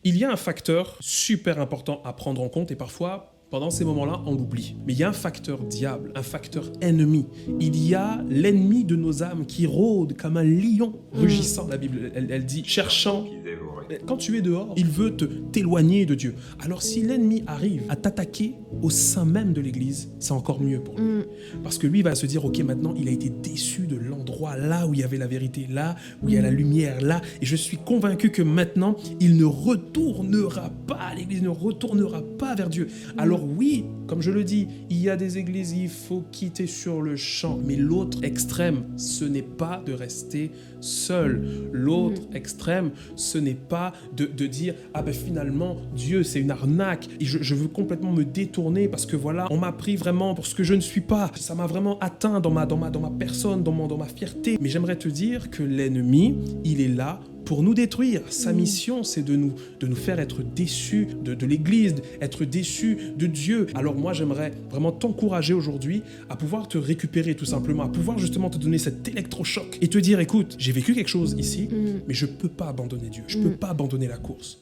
Il y a un facteur super important à prendre en compte et parfois, pendant ces moments-là, on l'oublie. Mais il y a un facteur diable, un facteur ennemi. Il y a l'ennemi de nos âmes qui rôde comme un lion rugissant. La Bible, elle dit, cherchant. Quand tu es dehors, il veut t'éloigner de Dieu. Alors si l'ennemi arrive à t'attaquer au sein même de l'église, c'est encore mieux pour lui. Parce que lui va se dire, ok, maintenant il a été déçu de l'endroit là où il y avait la vérité, là où il y a la lumière, là. Et je suis convaincu que maintenant, il ne retournera pas à l'église, ne retournera pas vers Dieu. Alors oui, comme je le dis, il y a des églises, il faut quitter sur le champ. Mais l'autre extrême, ce n'est pas de rester seul. L'autre extrême, ce n'est pas de dire « Ah ben finalement, Dieu, c'est une arnaque et je veux complètement me détourner parce que voilà, on m'a pris vraiment pour ce que je ne suis pas. Ça m'a vraiment atteint dans ma personne, dans ma fierté. » Mais j'aimerais te dire que l'ennemi, il est là pour nous détruire. Sa mission, c'est de nous faire être déçus de l'Église, être déçus de Dieu. Alors moi, j'aimerais vraiment t'encourager aujourd'hui à pouvoir te récupérer tout simplement, à pouvoir justement te donner cet électrochoc et te dire, écoute, j'ai vécu quelque chose ici, mais je ne peux pas abandonner Dieu, je ne peux pas abandonner la course.